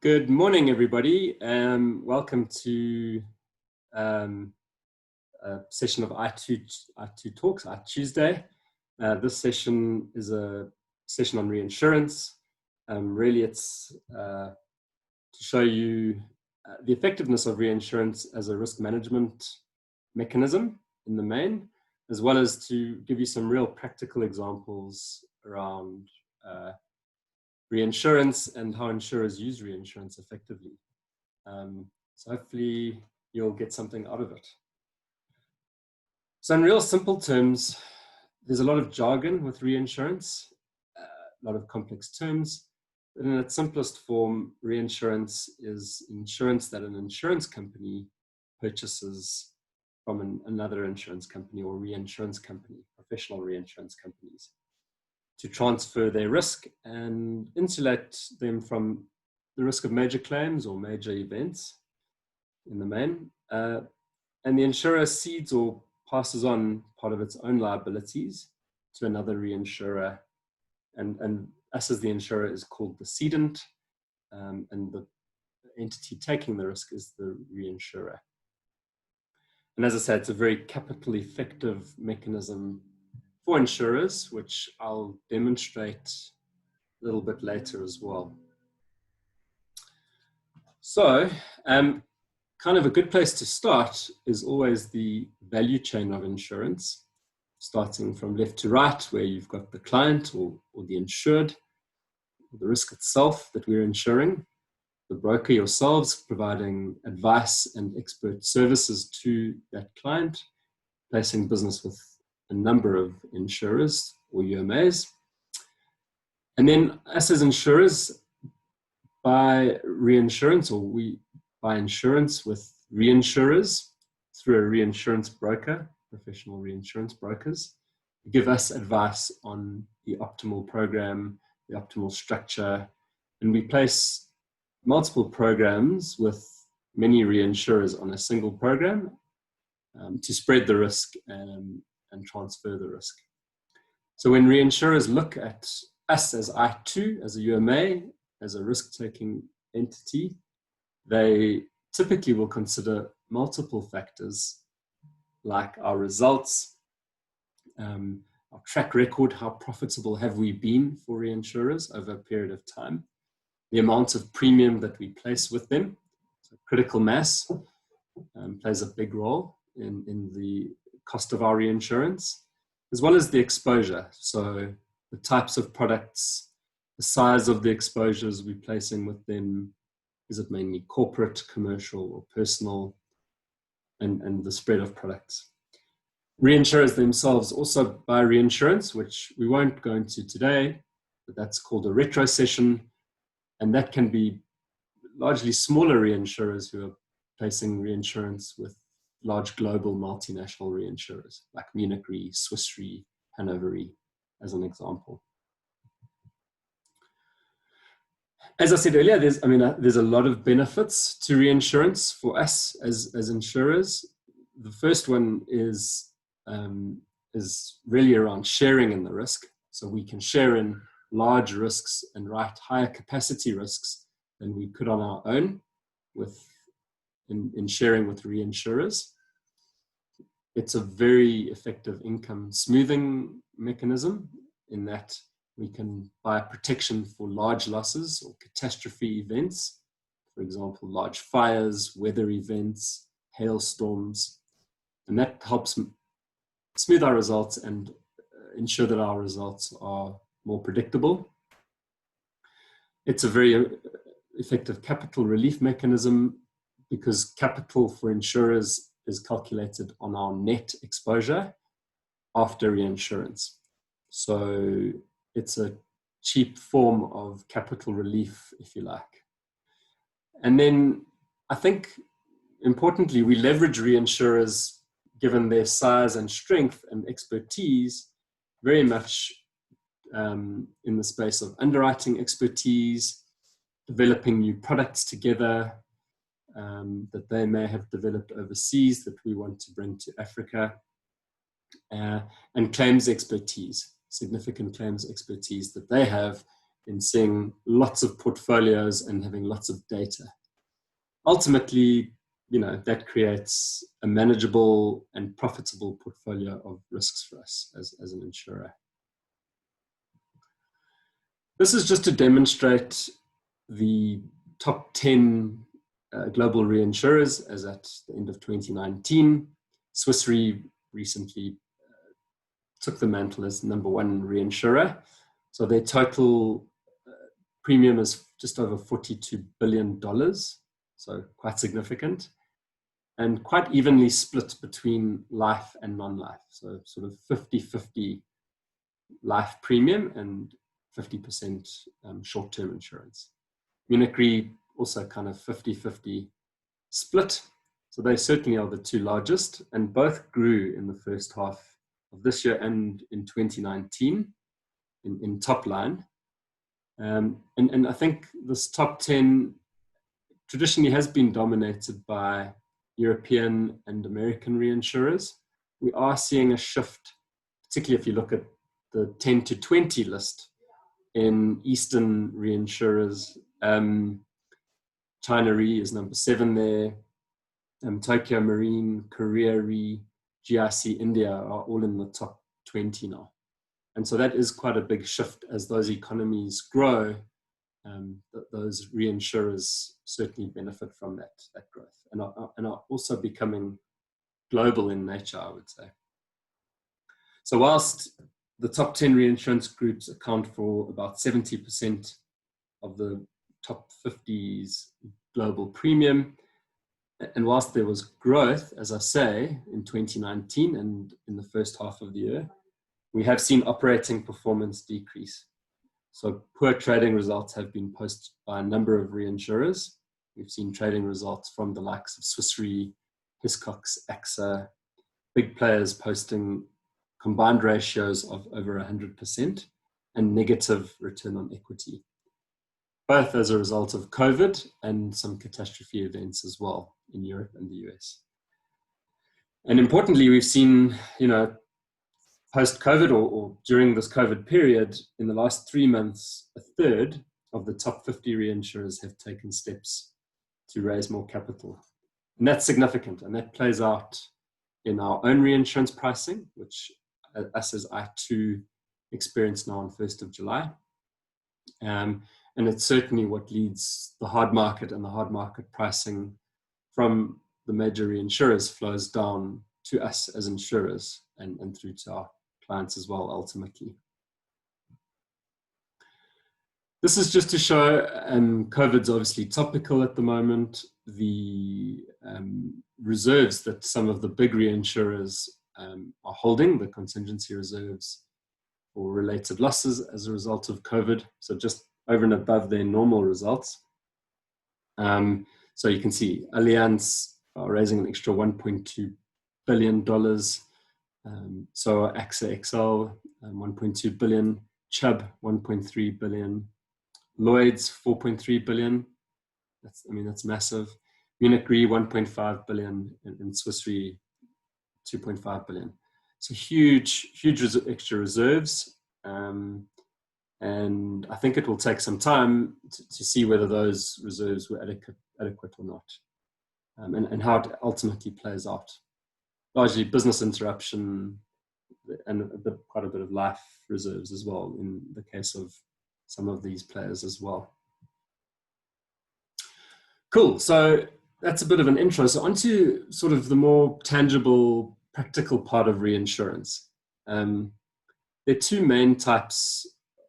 Good morning, everybody. Welcome to a session of iTOO Talks, Tuesday. This session is a session on reinsurance. Really, it's to show you the effectiveness of reinsurance as a risk management mechanism in the main, as well as to give you some real practical examples around reinsurance and how insurers use reinsurance effectively. So hopefully you'll get something out of it. So in real simple terms, there's a lot of jargon with reinsurance, a lot of complex terms, but in its simplest form, reinsurance is insurance that an insurance company purchases from another insurance company or reinsurance company, professional reinsurance companies, to transfer their risk and insulate them from the risk of major claims or major events in the main. And the insurer cedes or passes on part of its own liabilities to another reinsurer. And us as the insurer is called the cedant, and the entity taking the risk is the reinsurer. And as I said, it's a very capital effective mechanism for insurers, which I'll demonstrate a little bit later as well. So, kind of a good place to start is always the value chain of insurance, starting from left to right, where you've got the client or the insured, the risk itself that we're insuring, the broker yourselves providing advice and expert services to that client, placing business with a number of insurers or UMAs. And then us as insurers buy reinsurance, or we buy insurance with reinsurers through a reinsurance broker, professional reinsurance brokers, who give us advice on the optimal program, the optimal structure, and we place multiple programs with many reinsurers on a single program to spread the risk and transfer the risk. So when reinsurers look at us as iTOO, as a UMA, as a risk-taking entity, they typically will consider multiple factors like our results, our track record, how profitable have we been for reinsurers over a period of time, the amount of premium that we place with them. So critical mass plays a big role in the cost of our reinsurance, as well as the exposure. So the types of products, the size of the exposures we're placing with them. Is it mainly corporate, commercial, or personal, and the spread of products. Reinsurers themselves also buy reinsurance, which we won't go into today, but that's called a retrocession, and that can be largely smaller reinsurers who are placing reinsurance with large global multinational reinsurers like Munich Re, Swiss Re, Hannover Re, as an example. As I said earlier, there's a lot of benefits to reinsurance for us as insurers. The first one is really around sharing in the risk. So we can share in large risks and write higher capacity risks than we could on our own in sharing with reinsurers. It's a very effective income smoothing mechanism in that we can buy protection for large losses or catastrophe events, for example, large fires, weather events, hailstorms, and that helps smooth our results and ensure that our results are more predictable. It's a very effective capital relief mechanism because capital for insurers is calculated on our net exposure after reinsurance. So it's a cheap form of capital relief, if you like. And then I think, importantly, we leverage reinsurers, given their size and strength and expertise, very much in the space of underwriting expertise, developing new products together that they may have developed overseas that we want to bring to Africa, and claims expertise, significant claims expertise that they have in seeing lots of portfolios and having lots of data. Ultimately, that creates a manageable and profitable portfolio of risks for us as an insurer. This is just to demonstrate the top 10 global reinsurers as at the end of 2019. Swiss Re recently took the mantle as number one reinsurer. So their total premium is just over $42 billion, so quite significant, and quite evenly split between life and non-life. So sort of 50-50 life premium and 50% short-term insurance. Munich Re also kind of 50-50 split. So they certainly are the two largest, and both grew in the first half of this year and in 2019 in top line. And I think this top 10 traditionally has been dominated by European and American reinsurers. We are seeing a shift, particularly if you look at the 10 to 20 list in Eastern reinsurers. China Re is number 7 there. Tokyo Marine, Korea Re, GIC India are all in the top 20 now. And so that is quite a big shift as those economies grow. Those reinsurers certainly benefit from that growth and are also becoming global in nature, I would say. So whilst the top 10 reinsurance groups account for about 70% of the top 50's global premium, and whilst there was growth, as I say, in 2019 and in the first half of the year, we have seen operating performance decrease. So poor trading results have been posted by a number of reinsurers. We've seen trading results from the likes of Swiss Re, Hiscox, AXA, big players posting combined ratios of over 100% and negative return on equity, both as a result of COVID and some catastrophe events as well in Europe and the US. And importantly, we've seen, post-COVID or during this COVID period, in the last 3 months, a third of the top 50 reinsurers have taken steps to raise more capital. And that's significant. And that plays out in our own reinsurance pricing, which us as iTOO experience now on 1st of July. And it's certainly what leads the hard market, and the hard market pricing from the major reinsurers flows down to us as insurers and through to our clients as well, ultimately. This is just to show, COVID's obviously topical at the moment, the reserves that some of the big reinsurers are holding, the contingency reserves for related losses as a result of COVID. So just over and above their normal results. So you can see Allianz are raising an extra $1.2 billion. So AXA XL, 1.2 billion, Chubb, 1.3 billion, Lloyd's, 4.3 billion. That's massive. Munich Re, 1.5 billion, and Swiss Re, 2.5 billion. So huge extra reserves. And I think it will take some time to see whether those reserves were adequate or not, and how it ultimately plays out. Largely business interruption and quite a bit of life reserves as well in the case of some of these players as well. Cool, so that's a bit of an intro. So onto sort of the more tangible, practical part of reinsurance. There are two main types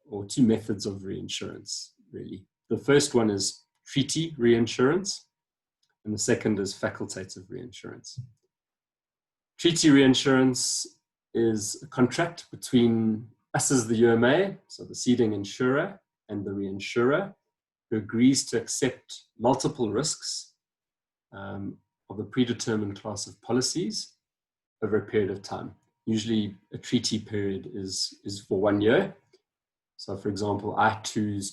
or two methods of reinsurance, really. The first one is treaty reinsurance, and the second is facultative reinsurance. Treaty reinsurance is a contract between us as the UMA, so the ceding insurer, and the reinsurer, who agrees to accept multiple risks of a predetermined class of policies over a period of time. Usually a treaty period is for 1 year. So for example, iTOO's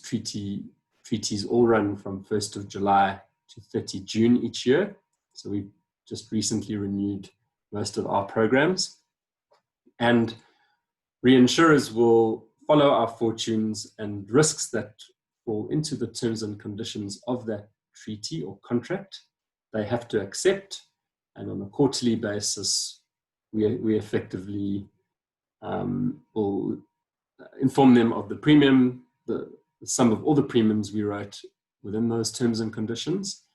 treaties all run from 1st of July to 30 June each year. So we've just recently renewed most of our programs. And reinsurers will follow our fortunes, and risks that fall into the terms and conditions of that treaty or contract, they have to accept. And on a quarterly basis, we effectively will inform them of the premium, the sum of all the premiums we wrote within those terms and conditions,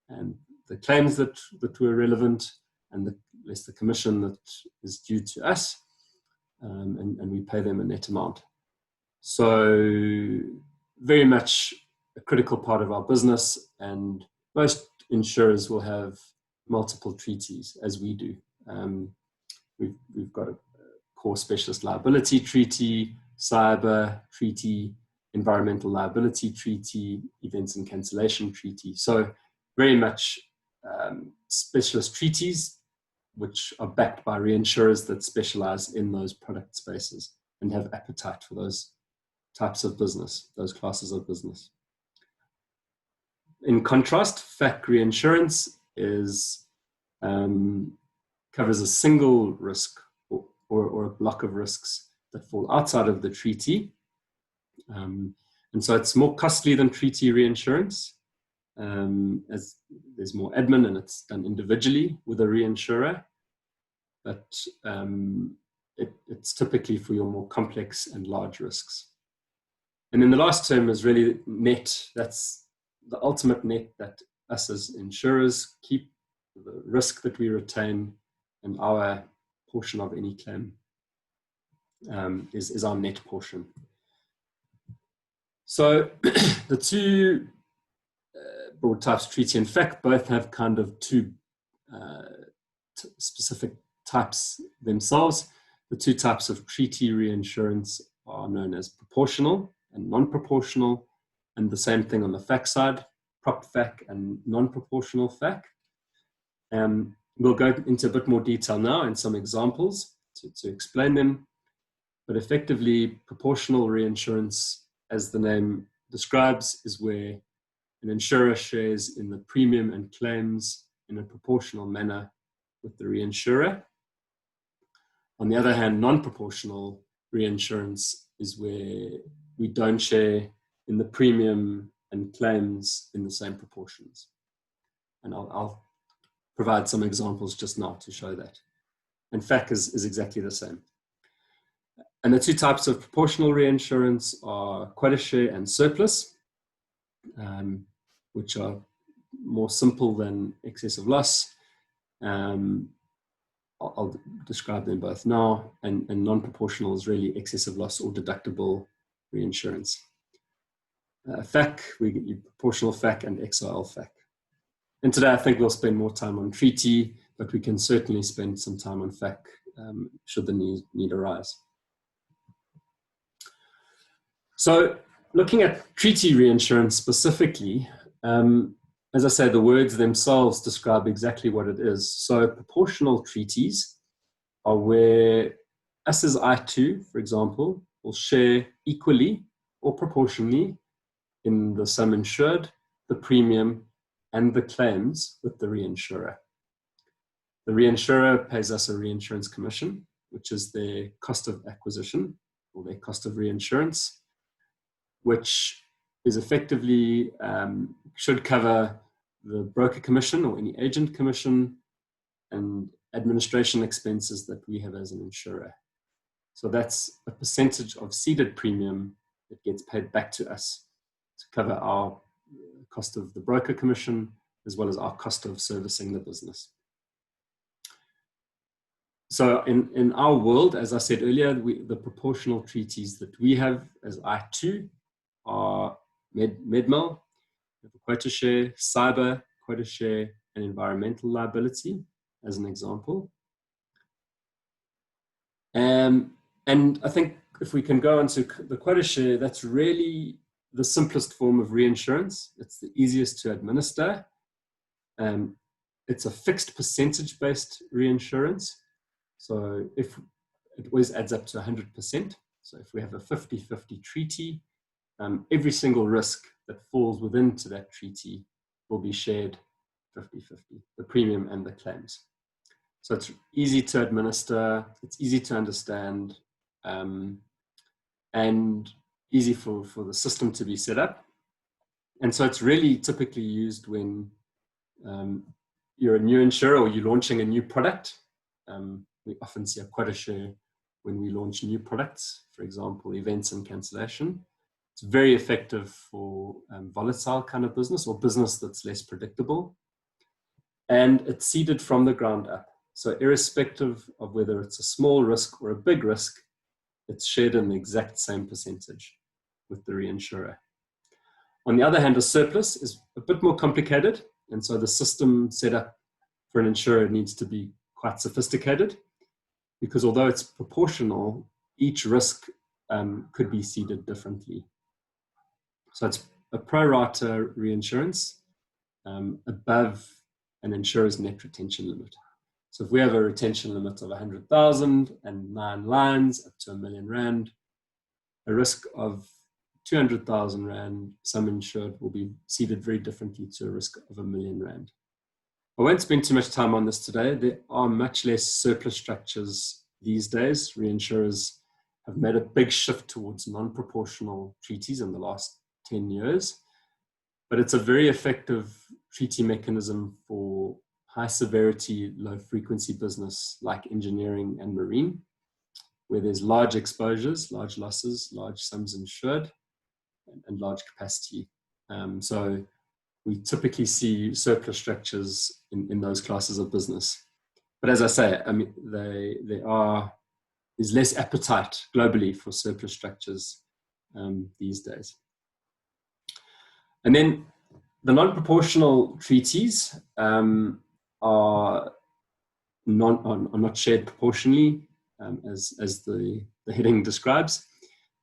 and the claims that were relevant, and less the commission that is due to us, and we pay them a net amount. So very much a critical part of our business, and most insurers will have multiple treaties, as we do. We've got a core specialist liability treaty, cyber treaty, environmental liability treaty, events and cancellation treaty. So very much specialist treaties, which are backed by reinsurers that specialize in those product spaces and have appetite for those types of business, those classes of business. In contrast, Vac Reinsurance covers a single risk or a block of risks that fall outside of the treaty. And so it's more costly than treaty reinsurance, as there's more admin and it's done individually with a reinsurer. But it's typically for your more complex and large risks. And then the last term is really net. That's the ultimate net that us as insurers keep, the risk that we retain, and our portion of any claim is our net portion. So the two broad types, treaty and Vac, both have kind of two specific types themselves. The two types of treaty reinsurance are known as proportional and non-proportional, and the same thing on the Vac side, prop Vac and non-proportional Vac. We'll go into a bit more detail now and some examples to explain them. But effectively, proportional reinsurance, as the name describes, is where an insurer shares in the premium and claims in a proportional manner with the reinsurer. On the other hand, non-proportional reinsurance is where we don't share in the premium and claims in the same proportions. And I'll provide some examples just now to show that. And Vac is exactly the same. And the two types of proportional reinsurance are quota share and surplus, which are more simple than excess of loss. I'll describe them both now. And non-proportional is really excess of loss or deductible reinsurance. Vac, we get proportional Vac and XOL Vac. And today I think we'll spend more time on treaty, but we can certainly spend some time on Vac should the need arise. So looking at treaty reinsurance specifically, as I say, the words themselves describe exactly what it is. So proportional treaties are where us as iTOO, for example, will share equally or proportionally in the sum insured, the premium, and the claims with the reinsurer. The reinsurer pays us a reinsurance commission, which is their cost of acquisition or their cost of reinsurance, which is effectively should cover the broker commission or any agent commission and administration expenses that we have as an insurer. So that's a percentage of ceded premium that gets paid back to us to cover our cost of the broker commission as well as our cost of servicing the business. So in our world, as I said earlier, the proportional treaties that we have as iTOO are Medmal, quota share, cyber, quota share, and environmental liability, as an example. And I think if we can go into the quota share, that's really the simplest form of reinsurance. It's the easiest to administer. It's a fixed percentage-based reinsurance. So if it always adds up to 100%. So if we have a 50-50 treaty, every single risk that falls within to that treaty will be shared 50-50, the premium and the claims. So it's easy to administer, it's easy to understand, and and easy for the system to be set up. And so it's really typically used when you're a new insurer or you're launching a new product. We often see a quota share when we launch new products, for example, events and cancellation. It's very effective for volatile kind of business or business that's less predictable. And it's seeded from the ground up. So irrespective of whether it's a small risk or a big risk, it's shared in the exact same percentage with the reinsurer. On the other hand, a surplus is a bit more complicated. And so the system set up for an insurer needs to be quite sophisticated, because although it's proportional, each risk could be seeded differently. So it's a pro rata reinsurance above an insurer's net retention limit. So if we have a retention limit of 100,000 and 9 lines up to R1 million, a risk of 200,000 Rand, sum insured, will be seeded very differently to a risk of R1 million. I won't spend too much time on this today. There are much less surplus structures these days. Reinsurers have made a big shift towards non-proportional treaties in the last 10 years. But it's a very effective treaty mechanism for high severity, low frequency business like engineering and marine, where there's large exposures, large losses, large sums insured, and large capacity. So we typically see surplus structures in those classes of business. But as I say, I mean, there's less appetite globally for surplus structures these days. And then the non-proportional treaties are not shared proportionally, as the heading describes.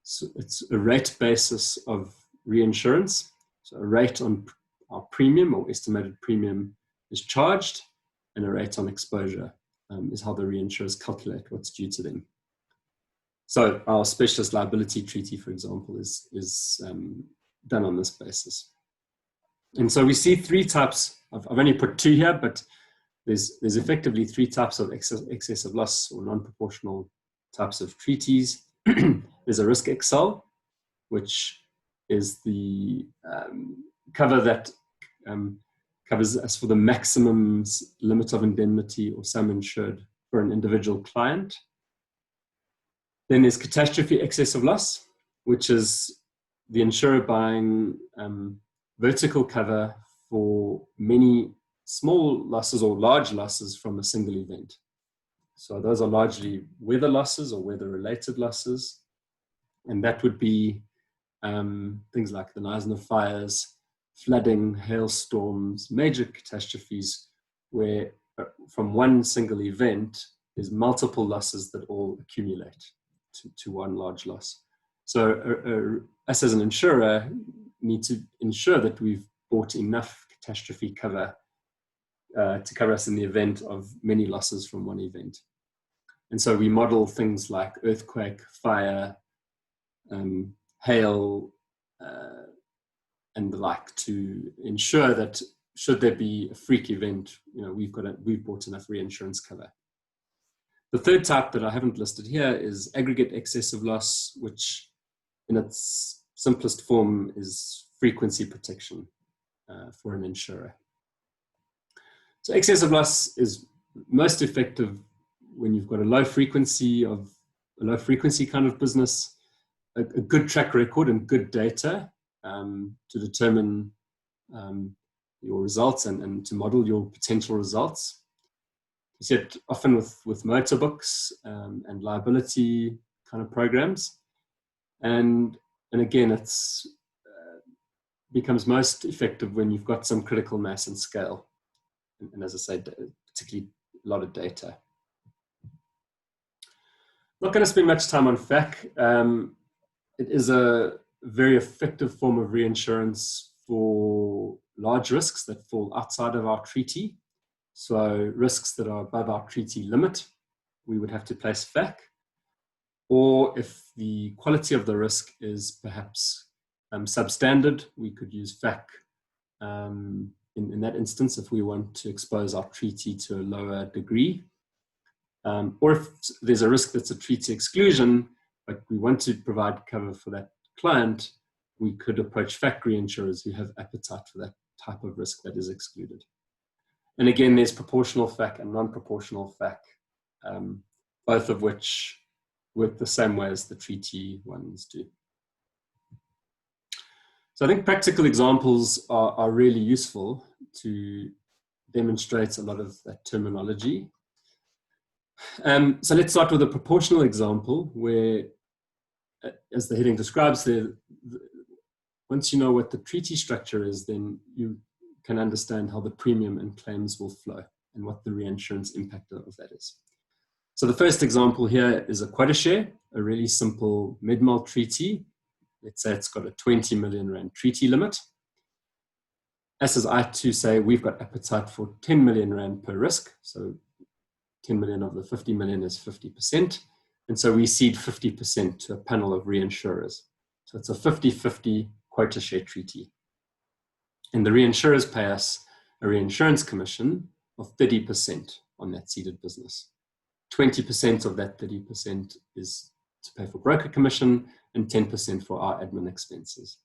So it's a rate basis of reinsurance. So a rate on our premium or estimated premium is charged, and a rate on exposure is how the reinsurers calculate what's due to them. So our specialist liability treaty, for example, is done on this basis. And so we see 3 types. I've only put 2 here, but there's effectively 3 types of excessive loss or non-proportional types of treaties. There's a risk XL, which is the cover that covers us for the maximum limit of indemnity or sum insured for an individual client. Then there's catastrophe excessive loss, which is the insurer buying vertical cover for many small losses or large losses from a single event. So those are largely weather losses or weather-related losses. And that would be things like the Knysna fires, flooding, hailstorms, major catastrophes, where from one single event, there's multiple losses that all accumulate to one large loss. So us as an insurer need to ensure that we've bought enough catastrophe cover to cover us in the event of many losses from one event. And so we model things like earthquake, fire, hail, and the like, to ensure that should there be a freak event, we've bought enough reinsurance cover. The third type that I haven't listed here is aggregate excessive loss, which in its simplest form is frequency protection for an insurer. So excessive loss is most effective when you've got a low frequency kind of business, a good track record and good data to determine your results and to model your potential results. You see it often with motor books and liability kind of programs. And again, it's becomes most effective when you've got some critical mass and scale. And as I said, particularly a lot of data. Not going to spend much time on FAC. It is a very effective form of reinsurance for large risks that fall outside of our treaty. So risks that are above our treaty limit, we would have to place FAC. Or if the quality of the risk is perhaps substandard, we could use FAC in that instance if we want to expose our treaty to a lower degree. Or if there's a risk that's a treaty exclusion, but we want to provide cover for that client, we could approach Vac reinsurers who have appetite for that type of risk that is excluded. And again, there's proportional Vac and non-proportional Vac, both of which work the same way as the treaty ones do. So I think practical examples are really useful to demonstrate a lot of that terminology. So let's start with a proportional example where, as the heading describes there, once you know what the treaty structure is, then you can understand how the premium and claims will flow and what the reinsurance impact of that is. So the first example here is a quota share, a really simple mid-mal treaty. Let's say it's got a 20 million rand treaty limit. As does iTOO say, we've got appetite for 10 million rand per risk. So 10 million of the 50 million is 50%. And so we cede 50% to a panel of reinsurers. So it's a 50-50 quota share treaty. And the reinsurers pay us a reinsurance commission of 30% on that ceded business. 20% of that 30% is to pay for broker commission and 10% for our admin expenses.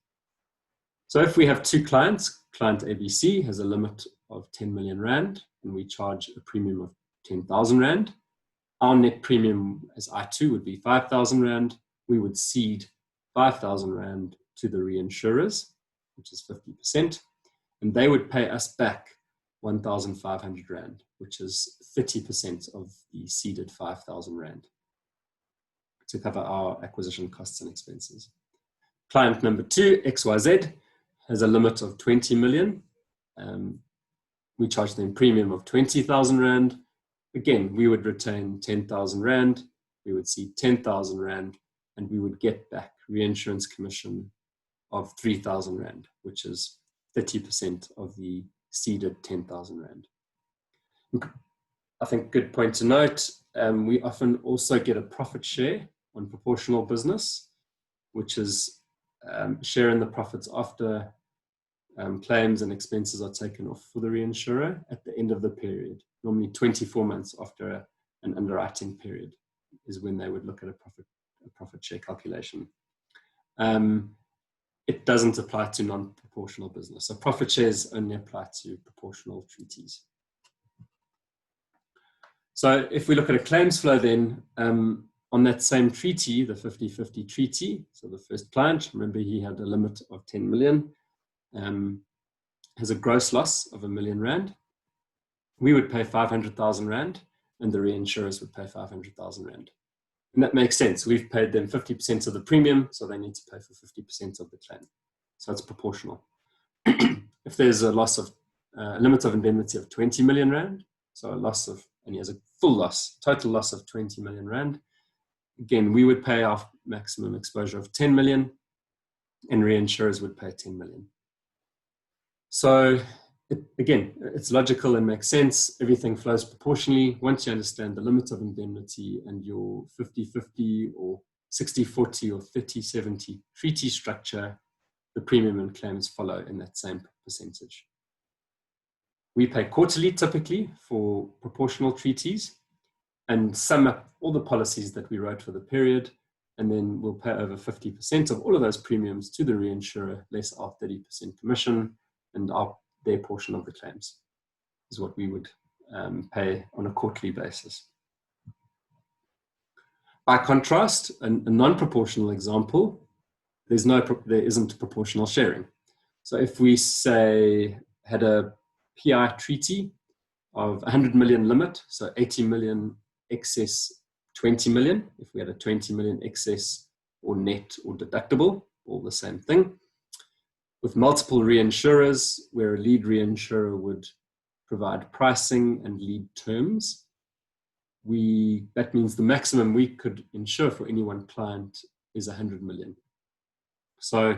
So if we have two clients, client ABC has a limit of 10 million rand and we charge a premium of 10,000 rand. Our net premium as iTOO would be 5,000 rand. We would cede 5,000 rand to the reinsurers, which is 50%, and they would pay us back 1,500 rand, which is 30% of the ceded 5,000 rand to cover our acquisition costs and expenses. Client number 2, XYZ, has a limit of 20 million. We charge them premium of 20,000 rand. Again, we would retain 10,000 rand. We would cede 10,000 rand, and we would get back reinsurance commission of 3,000 rand, which is 30% of the ceded 10,000 rand. I think good point to note, we often also get a profit share on proportional business, which is share in the profits after claims and expenses are taken off for the reinsurer at the end of the period. Normally 24 months after an underwriting period is when they would look at a profit share calculation. It doesn't apply to non-proportional business. So profit shares only apply to proportional treaties. So if we look at a claims flow then, on that same treaty, the 50-50 treaty, so the first client, remember he had a limit of 10 million, has a gross loss of 1 million rand. We would pay 500,000 rand and the reinsurers would pay 500,000 rand. And that makes sense. We've paid them 50% of the premium, so they need to pay for 50% of the claim. So it's proportional. If there's a loss of, limit of indemnity of 20 million rand, so a loss of, and he has a full loss, total loss of 20 million rand, again, we would pay our maximum exposure of 10 million and reinsurers would pay 10 million. So again, it's logical and makes sense. Everything flows proportionally. Once you understand the limit of indemnity and your 50-50 or 60-40 or 30-70 treaty structure, the premium and claims follow in that same percentage. We pay quarterly typically for proportional treaties and sum up all the policies that we wrote for the period, and then we'll pay over 50% of all of those premiums to the reinsurer, less our 30% commission and their portion of the claims is what we would pay on a quarterly basis. By contrast, a non-proportional example, there isn't proportional sharing. So if we say had a PI treaty of 100 million limit, so 80 million excess 20 million, if we had a 20 million excess or net or deductible, all the same thing, with multiple reinsurers where a lead reinsurer would provide pricing and lead terms, that means the maximum we could insure for any one client is 100 million. So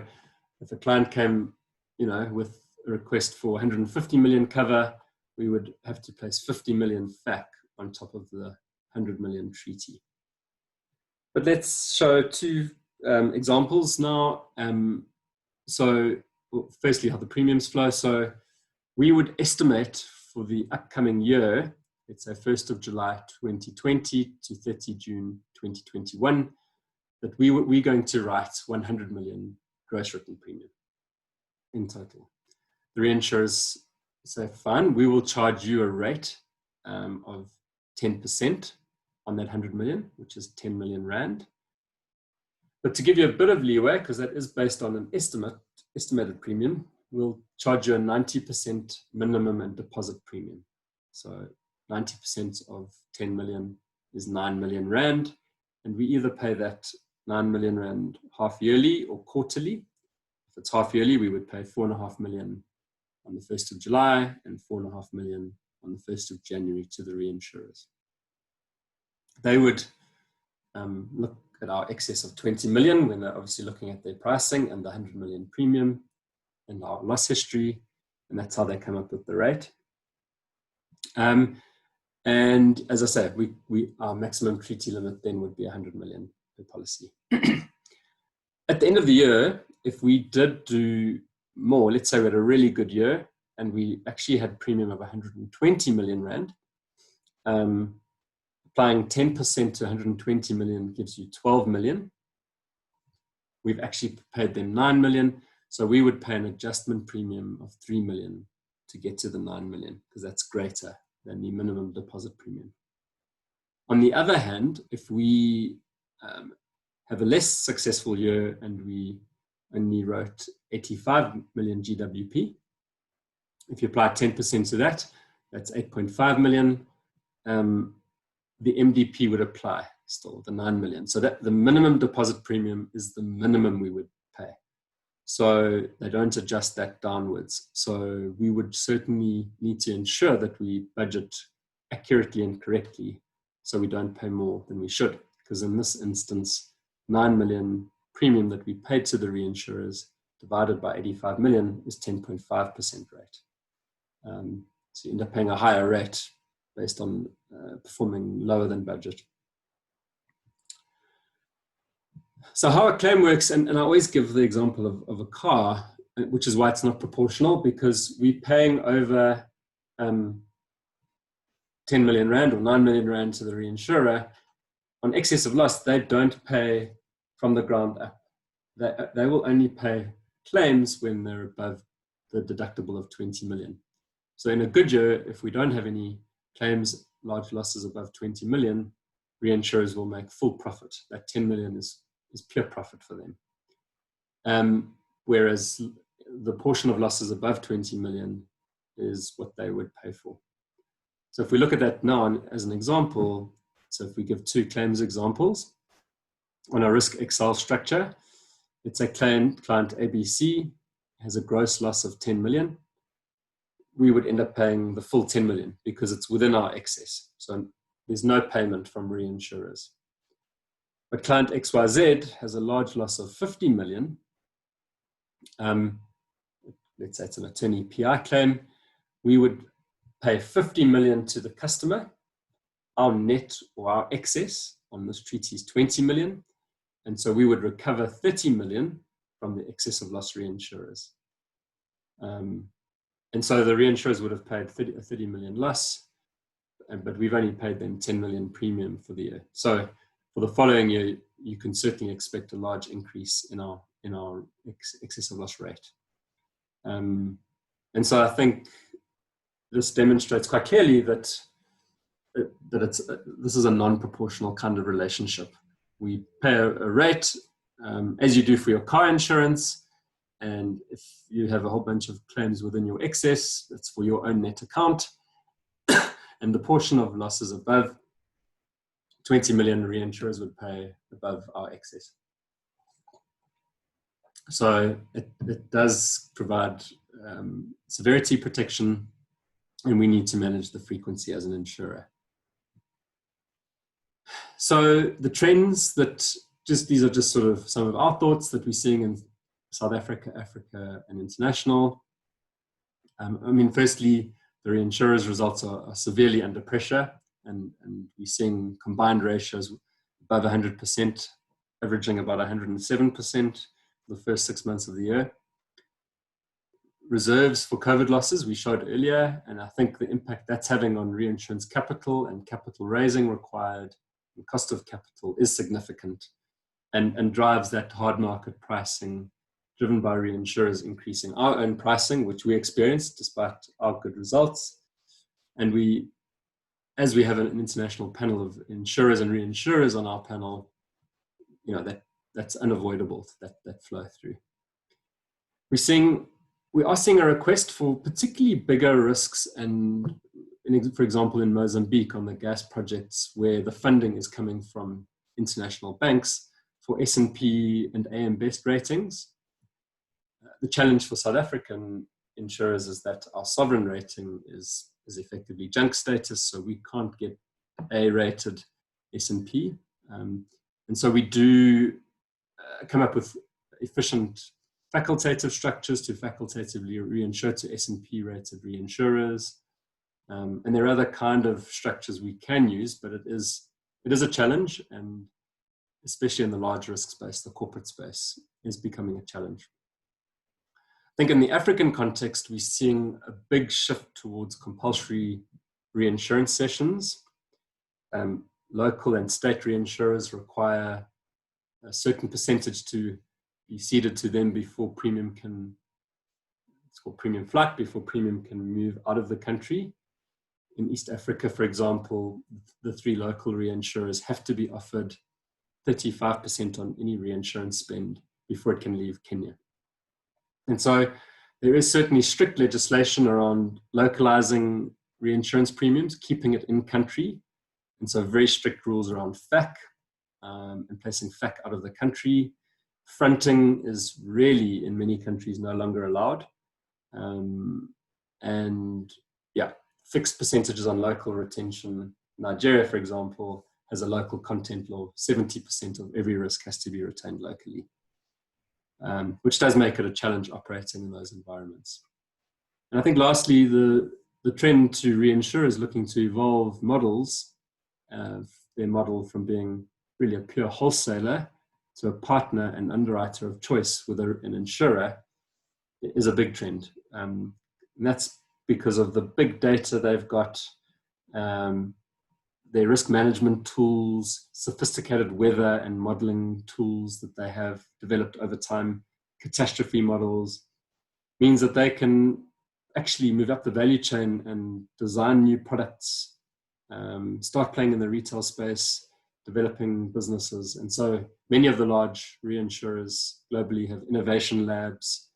if a client came, with a request for 150 million cover, we would have to place 50 million FAC on top of the 100 million treaty. But let's show two examples now. Firstly, how the premiums flow. So we would estimate for the upcoming year, let's say 1st of July 2020 to 30 June 2021, that we're going to write 100 million gross written premium in total. The reinsurers say, fine, we will charge you a rate of 10% on that 100 million, which is 10 million rand. But to give you a bit of leeway, because that is based on an estimated premium, we'll charge you a 90% minimum and deposit premium. So 90% of 10 million is 9 million rand. And we either pay that 9 million rand half yearly or quarterly. If it's half yearly, we would pay 4.5 million on the 1st of July and 4.5 million on the 1st of January to the reinsurers. They would look at our excess of 20 million when they're obviously looking at their pricing and the 100 million premium and our loss history, and that's how they come up with the rate. And as I say, our maximum treaty limit then would be 100 million per policy. At the end of the year, if we did do more, let's say we had a really good year and we actually had premium of 120 million rand, applying 10% to 120 million gives you 12 million. We've actually paid them 9 million. So we would pay an adjustment premium of 3 million to get to the 9 million, because that's greater than the minimum deposit premium. On the other hand, if we have a less successful year and we only wrote 85 million GWP, if you apply 10% to that, that's 8.5 million. The MDP would apply still, the 9 million. So that the minimum deposit premium is the minimum we would pay. So they don't adjust that downwards. So we would certainly need to ensure that we budget accurately and correctly so we don't pay more than we should. Because in this instance, 9 million premium that we paid to the reinsurers divided by 85 million is 10.5% rate. So you end up paying a higher rate based on performing lower than budget. So how a claim works, and I always give the example of a car, which is why it's not proportional, because we're paying over 10 million rand or 9 million rand to the reinsurer. On excess of loss, they don't pay from the ground up. They will only pay claims when they're above the deductible of 20 million. So in a good year, if we don't have any claims, large losses above 20 million, reinsurers will make full profit. That 10 million is pure profit for them. Whereas the portion of losses above 20 million is what they would pay for. So if we look at that now as an example, so if we give two claims examples on our risk Excel structure, let's say client ABC has a gross loss of 10 million. We would end up paying the full 10 million because it's within our excess. So there's no payment from reinsurers. But client XYZ has a large loss of 50 million. Let's say it's an attorney PI claim. We would pay 50 million to the customer. Our net or our excess on this treaty is 20 million. And so we would recover 30 million from the excess of loss reinsurers. And so the reinsurers would have paid 30 million loss, but we've only paid them 10 million premium for the year. So for the following year, you can certainly expect a large increase in our excess of loss rate. And so I think this demonstrates quite clearly that this is a non-proportional kind of relationship. We pay a rate as you do for your car insurance. And if you have a whole bunch of claims within your excess, that's for your own net account. And the portion of losses above 20 million reinsurers would pay above our excess. So it does provide severity protection, and we need to manage the frequency as an insurer. So the trends these are just sort of some of our thoughts that we're seeing in South Africa, Africa, and international. Firstly, the reinsurers' results are severely under pressure, and we're seeing combined ratios above 100%, averaging about 107% for the first 6 months of the year. Reserves for COVID losses we showed earlier, and I think the impact that's having on reinsurance capital and capital raising required, the cost of capital is significant. and drives that hard market pricing driven by reinsurers increasing our own pricing, which we experienced despite our good results. And as we have an international panel of insurers and reinsurers on our panel, that's unavoidable, that flow through. We are seeing a request for particularly bigger risks, and for example, in Mozambique on the gas projects where the funding is coming from international banks for S&P and AM Best ratings. The challenge for South African insurers is that our sovereign rating is effectively junk status, so we can't get A-rated S&P. And so we do come up with efficient facultative structures to facultatively reinsure to S&P rated reinsurers. And there are other kind of structures we can use, but it is a challenge, and especially in the large risk space, the corporate space is becoming a challenge. I think in the African context, we're seeing a big shift towards compulsory reinsurance sessions. Local and state reinsurers require a certain percentage to be ceded to them before premium can, it's called premium flight, before premium can move out of the country. In East Africa, for example, the 3 local reinsurers have to be offered 35% on any reinsurance spend before it can leave Kenya. And so there is certainly strict legislation around localizing reinsurance premiums, keeping it in country. And so very strict rules around FAC and placing FAC out of the country. Fronting is really, in many countries, no longer allowed. And yeah, fixed percentages on local retention. Nigeria, for example, has a local content law. 70% of every risk has to be retained locally, which does make it a challenge operating in those environments. And I think lastly, the trend to reinsurers looking to evolve models, their model from being really a pure wholesaler to a partner and underwriter of choice with an insurer, is a big trend. And that's because of the big data they've got, their risk management tools, sophisticated weather and modeling tools that they have developed over time, catastrophe models, means that they can actually move up the value chain and design new products, start playing in the retail space, developing businesses. And so many of the large reinsurers globally have innovation labs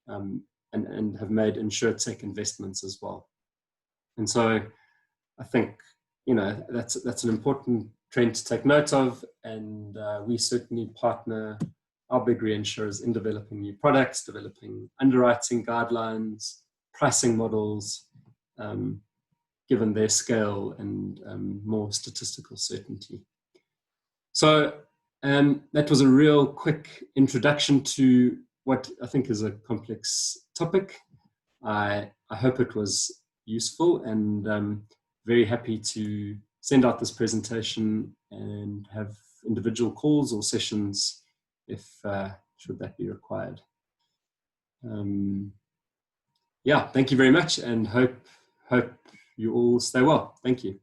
and have made insurtech investments as well. And so I think, that's an important trend to take note of. And we certainly partner our big reinsurers in developing new products, developing underwriting guidelines, pricing models, given their scale and more statistical certainty. So that was a real quick introduction to what I think is a complex topic. I hope it was useful, and very happy to send out this presentation and have individual calls or sessions if should that be required. Yeah, thank you very much, and hope you all stay well. Thank you.